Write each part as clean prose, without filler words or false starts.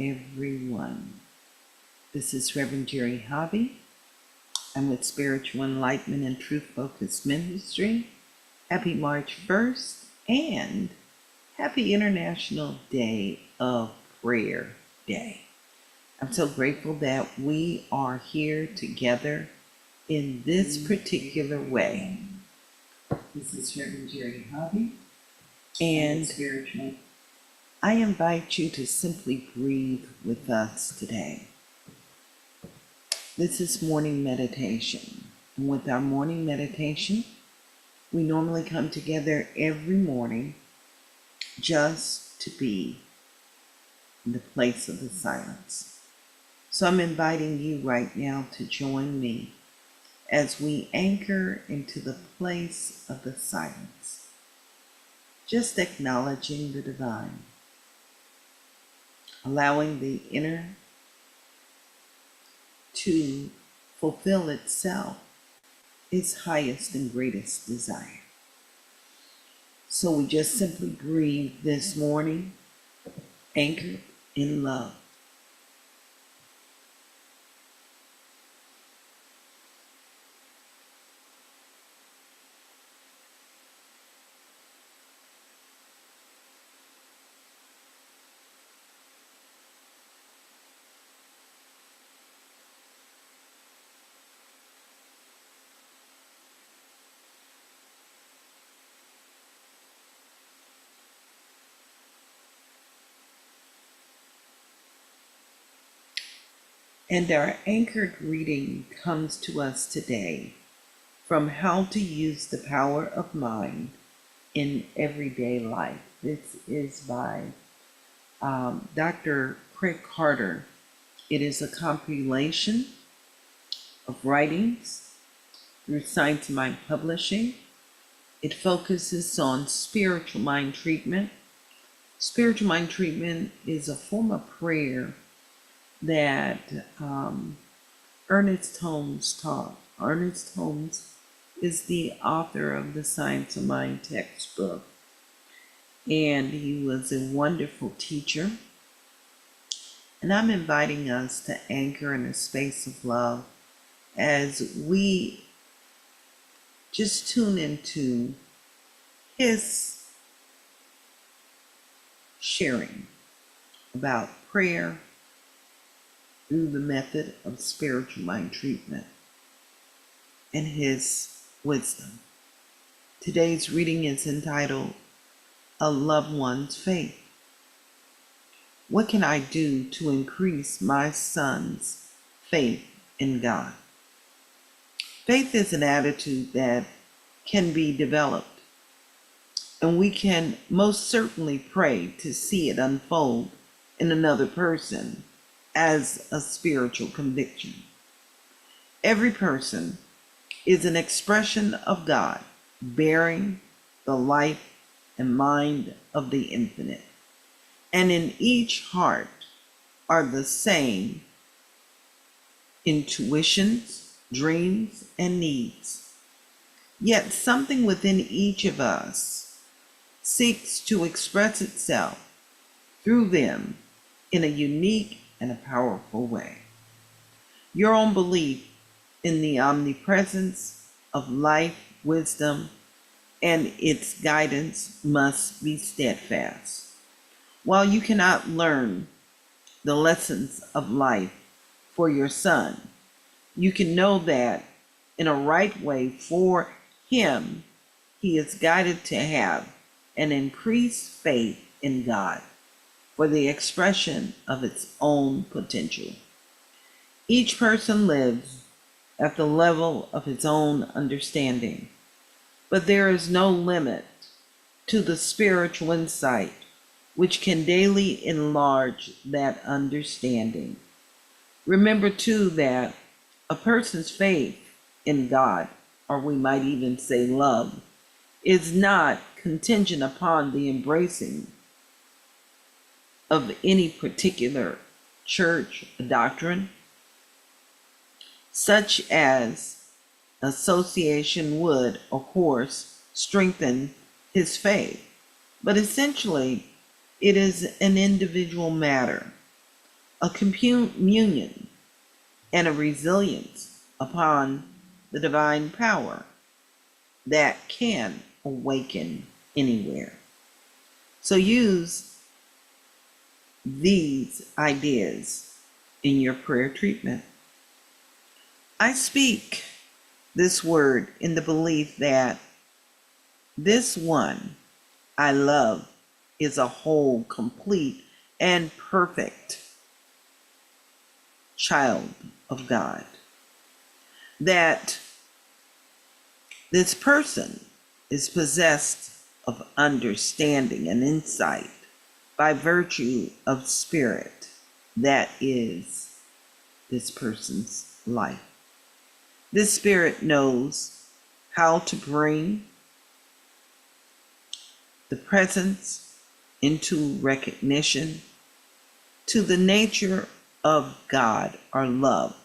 everyone. This is Reverend Jerry Hobby. I'm with Spiritual Enlightenment and Truth Focused Ministry. Happy March 1st and happy International Day of Prayer Day. I'm so grateful that we are here together in this particular way. This is Reverend Jerry Hobby and Spiritual. I invite you to simply breathe with us today. This is morning meditation. And with our morning meditation, we normally come together every morning just to be in the place of the silence. So I'm inviting you right now to join me as we anchor into the place of the silence, just acknowledging the divine, allowing the inner to fulfill itself, its highest and greatest desire. So we just simply breathe this morning, anchored in love. And our anchored reading comes to us today from How to Use the Power of Mind in Everyday Life. This is by Dr. Craig Carter. It is a compilation of writings through Science Mind Publishing. It focuses on spiritual mind treatment. Spiritual mind treatment is a form of prayer that Ernest Holmes taught. Ernest Holmes is the author of the Science of Mind textbook, and he was a wonderful teacher. And I'm inviting us to anchor in a space of love as we just tune into his sharing about prayer through the method of spiritual mind treatment and his wisdom. Today's reading is entitled A Loved One's Faith. What can I do to increase my son's faith in God? Faith is an attitude that can be developed, and we can most certainly pray to see it unfold in another person as a spiritual conviction. Every person is an expression of God, bearing the life and mind of the infinite. And in each heart are the same intuitions, dreams, and needs. Yet something within each of us seeks to express itself through them in a unique and a powerful way. Your own belief in the omnipresence of life, wisdom, and its guidance must be steadfast. While you cannot learn the lessons of life for your son, you can know that in a right way for him, he is guided to have an increased faith in God for the expression of its own potential. Each person lives at the level of his own understanding, but there is no limit to the spiritual insight which can daily enlarge that understanding. Remember too that a person's faith in God, or we might even say love, is not contingent upon the embracing of any particular church doctrine, such as association would, of course, strengthen his faith. But essentially, it is an individual matter. a communion and a resilience upon the divine power that can awaken anywhere. So use these ideas in your prayer treatment. I speak this word in the belief that this one I love is a whole, complete, and perfect child of God. That this person is possessed of understanding and insight by virtue of spirit that is this person's life. This spirit knows how to bring the presence into recognition to the nature of God or love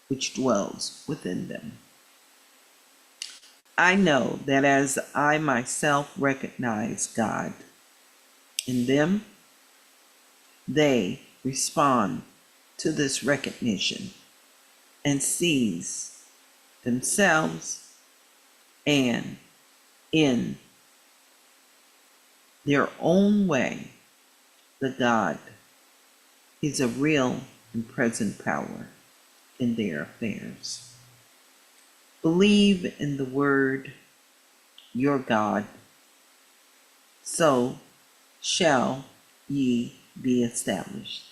which dwells within them. I know that as I myself recognize God in them, they respond to this recognition and seize themselves and in their own way the God is a real and present power in their affairs. Believe in the word, your God, so shall ye be established.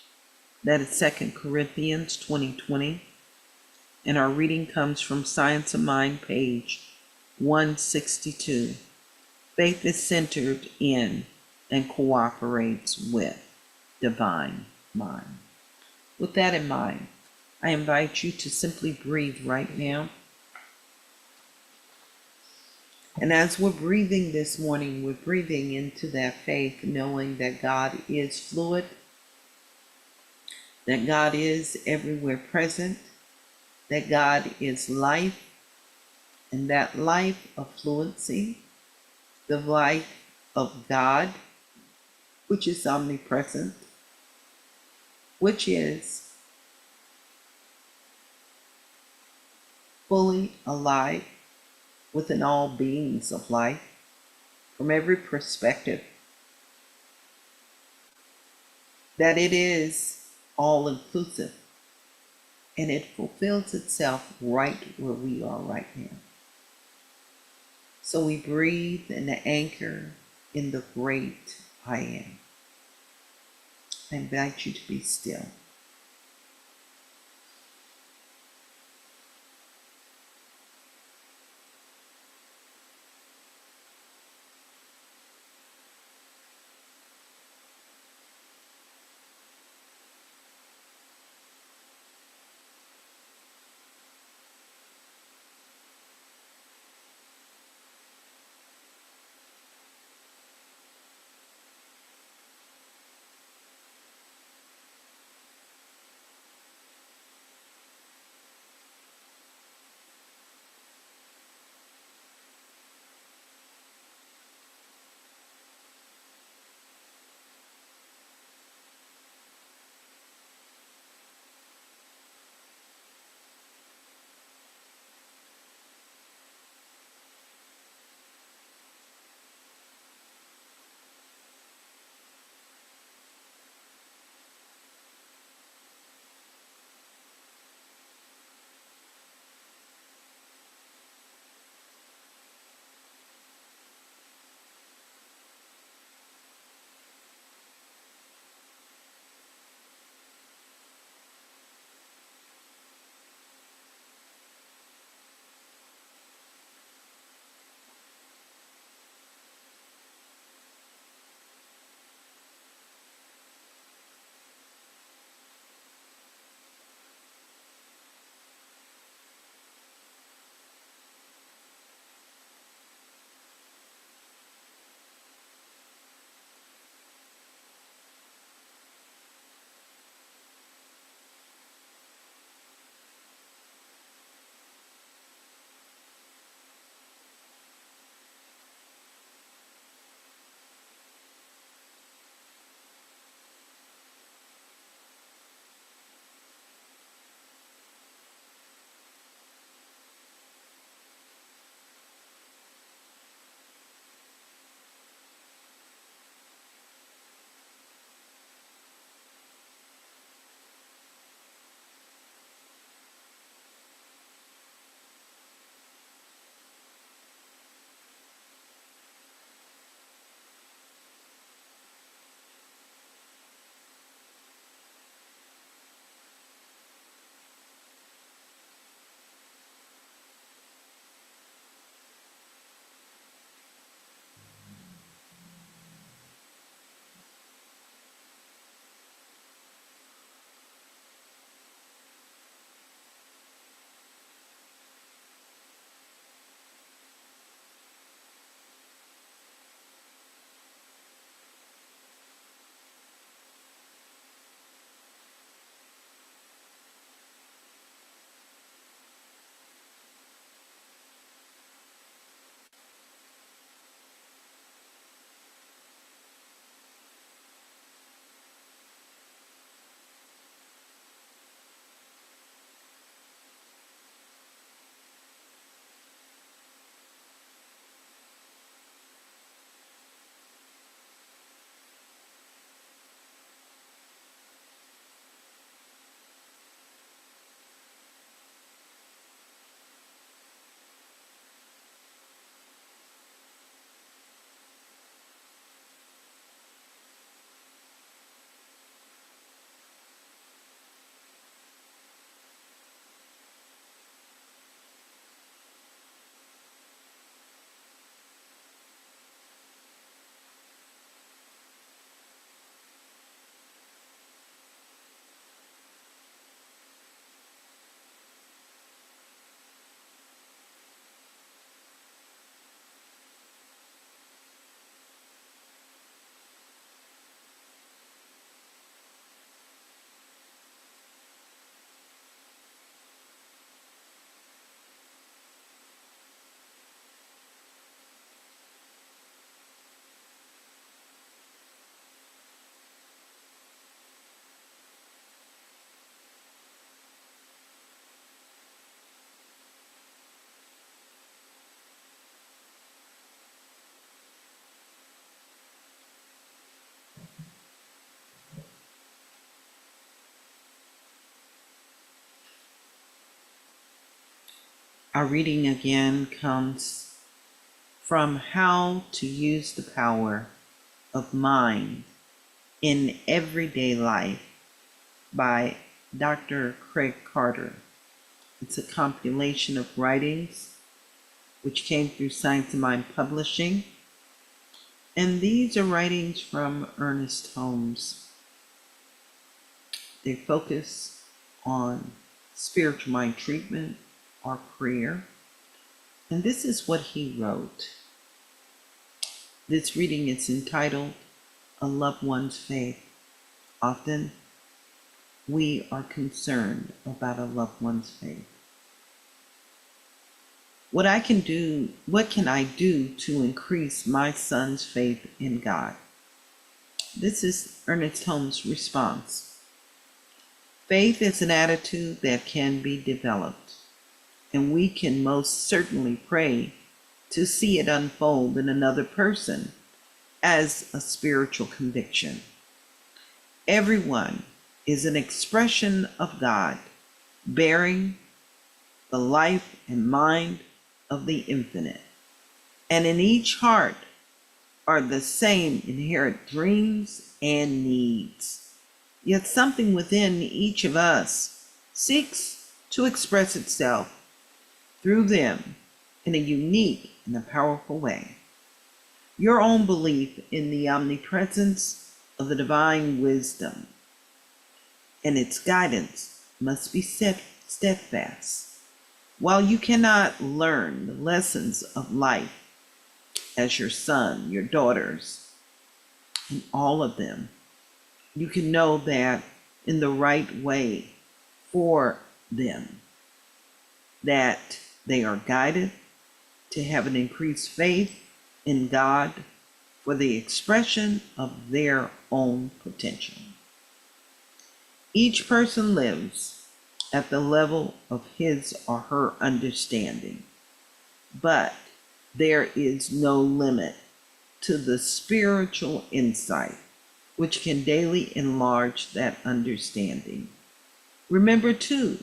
That is 2 Corinthians 20:20. And our reading comes from Science of Mind, page 162. Faith is centered in and cooperates with divine mind. With that in mind, I invite you to simply breathe right now. And as we're breathing this morning, we're breathing into that faith, knowing that God is fluid, that God is everywhere present, that God is life, and that life of fluency, the life of God, which is omnipresent, which is fully alive within all beings of life, from every perspective, that it is all inclusive and it fulfills itself right where we are right now. So we breathe and anchor in the great I am. I invite you to be still. Our reading again comes from How to Use the Power of Mind in Everyday Life by Dr. Craig Carter. It's a compilation of writings which came through Science of Mind Publishing. And these are writings from Ernest Holmes. They focus on spiritual mind treatment or prayer. And this is what he wrote. This reading is entitled A Loved One's Faith. Often we are concerned about a loved one's faith. What can I do to increase my son's faith in God? This is Ernest Holmes' response. Faith is an attitude that can be developed, and we can most certainly pray to see it unfold in another person as a spiritual conviction. Everyone is an expression of God, bearing the life and mind of the infinite. And in each heart are the same inherent dreams and needs. Yet something within each of us seeks to express itself through them in a unique and a powerful way. Your own belief in the omnipresence of the divine wisdom and its guidance must be steadfast. While you cannot learn the lessons of life as your son, your daughters, and all of them, you can know that in the right way for them, that they are guided to have an increased faith in God for the expression of their own potential. Each person lives at the level of his or her understanding, but there is no limit to the spiritual insight which can daily enlarge that understanding. Remember too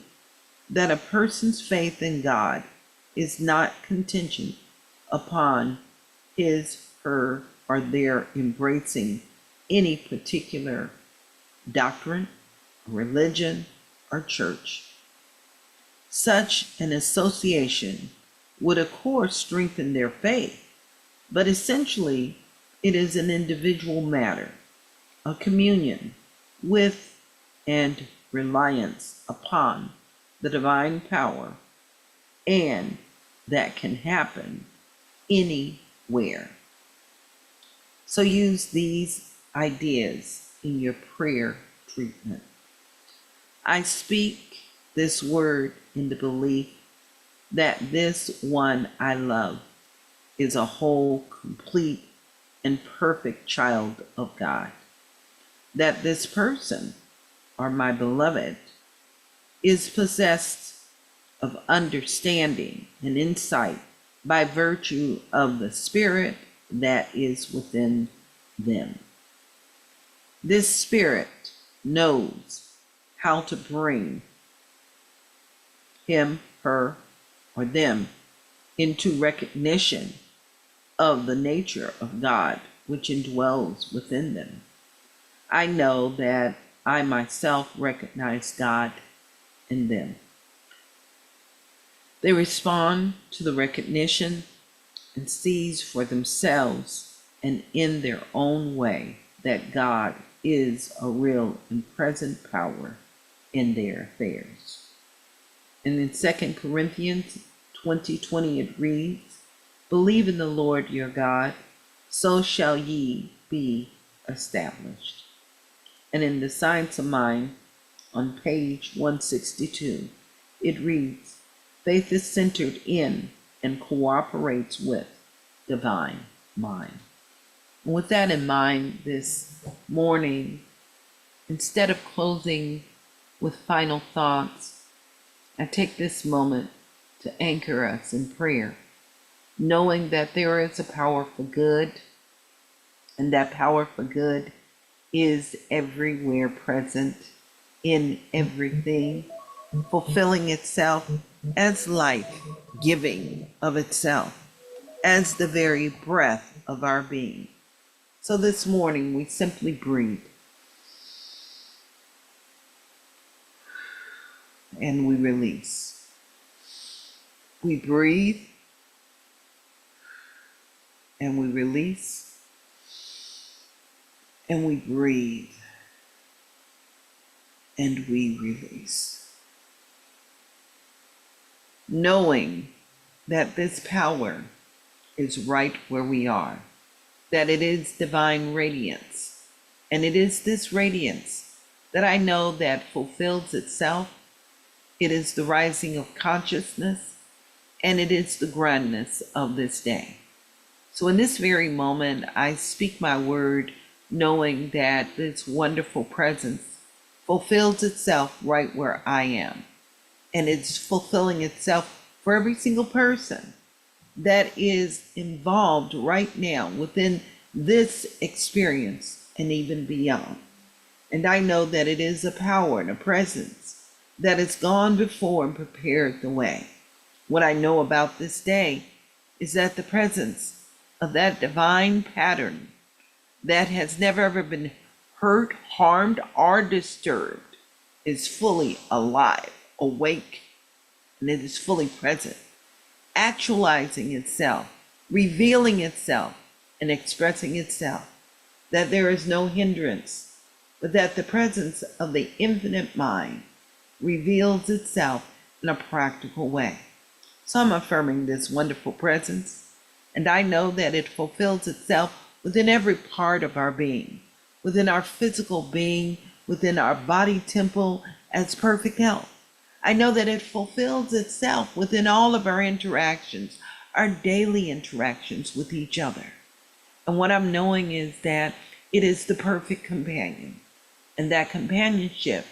that a person's faith in God is not contingent upon his, her, or their embracing any particular doctrine, religion, or church. Such an association would of course strengthen their faith, but essentially it is an individual matter, a communion with and reliance upon the divine power, and that can happen anywhere. So use these ideas in your prayer treatment. I speak this word in the belief that this one I love is a whole, complete, and perfect child of God. That this person, or my beloved, is possessed of understanding and insight by virtue of the Spirit that is within them. This Spirit knows how to bring him, her, or them into recognition of the nature of God which indwells within them. I know that I myself recognize God in them. They respond to the recognition and seize for themselves and in their own way that God is a real and present power in their affairs. And in 2 Corinthians 20:20 it reads, "Believe in the Lord your God, so shall ye be established." And in the Science of Mind on page 162, it reads, "Faith is centered in and cooperates with divine mind." And with that in mind, this morning, instead of closing with final thoughts, I take this moment to anchor us in prayer, knowing that there is a power for good, and that power for good is everywhere present in everything, fulfilling itself as life giving of itself, as the very breath of our being. So this morning we simply breathe and we release. We breathe and we release and we breathe and we release. Knowing that this power is right where we are, that it is divine radiance. And it is this radiance that I know that fulfills itself. It is the rising of consciousness, and it is the grandness of this day. So in this very moment, I speak my word, knowing that this wonderful presence fulfills itself right where I am. And it's fulfilling itself for every single person that is involved right now within this experience and even beyond. And I know that it is a power and a presence that has gone before and prepared the way. What I know about this day is that the presence of that divine pattern that has never ever been hurt, harmed, or disturbed is fully alive, awake, and it is fully present, actualizing itself, revealing itself, and expressing itself, that there is no hindrance, but that the presence of the infinite mind reveals itself in a practical way. So I'm affirming this wonderful presence, and I know that it fulfills itself within every part of our being, within our physical being, within our body temple as perfect health. I know that it fulfills itself within all of our interactions, our daily interactions with each other. And what I'm knowing is that it is the perfect companion. And that companionship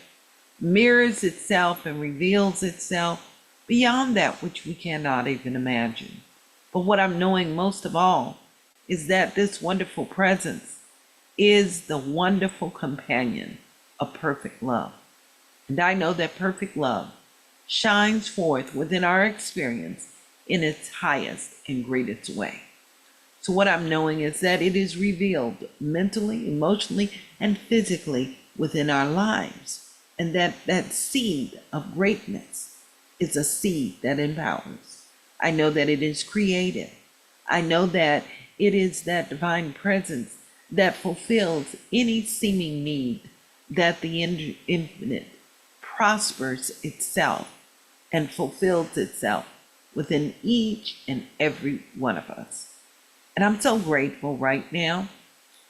mirrors itself and reveals itself beyond that which we cannot even imagine. But what I'm knowing most of all is that this wonderful presence is the wonderful companion of perfect love. And I know that perfect love shines forth within our experience in its highest and greatest way. So what I'm knowing is that it is revealed mentally, emotionally, and physically within our lives. And that seed of greatness is a seed that empowers. I know that it is creative. I know that it is that divine presence that fulfills any seeming need, that the infinite prospers itself and fulfills itself within each and every one of us. And I'm so grateful right now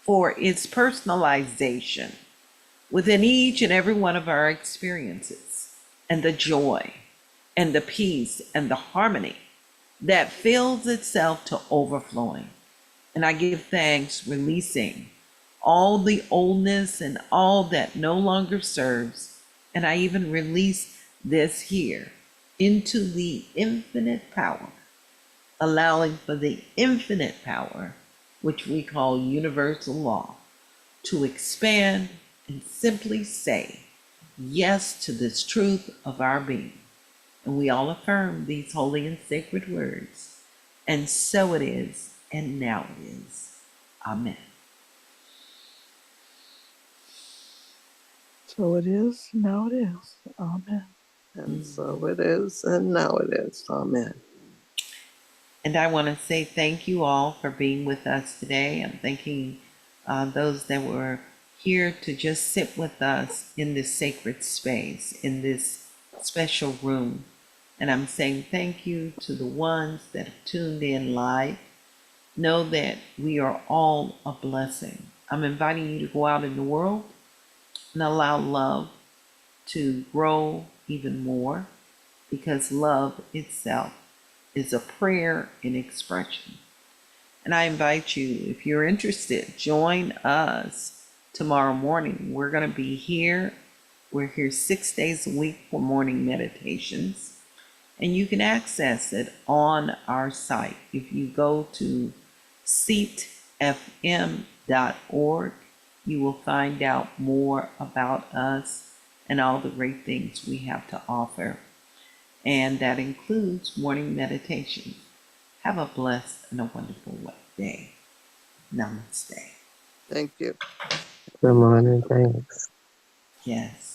for its personalization within each and every one of our experiences, and the joy and the peace and the harmony that fills itself to overflowing. And I give thanks, releasing all the oldness and all that no longer serves. And I even release this here into the infinite power, allowing for the infinite power, which we call universal law, to expand and simply say yes to this truth of our being. And we all affirm these holy and sacred words. And so it is, and now it is. Amen. So it is, now it is. Amen. And so it is, and now it is. Amen. And I want to say thank you all for being with us today. I'm thanking those that were here to just sit with us in this sacred space, in this special room. And I'm saying thank you to the ones that have tuned in live. Know that we are all a blessing. I'm inviting you to go out in the world and allow love to grow even more, because love itself is a prayer in expression. And I invite you, if you're interested, join us tomorrow morning. We're going to be here. We're here 6 days a week for morning meditations. And you can access it on our site. If you go to seatfm.org, you will find out more about us and all the great things we have to offer. and that includes morning meditation. Have a blessed and a wonderful day. Namaste. Thank you. Good morning. Thanks. Yes.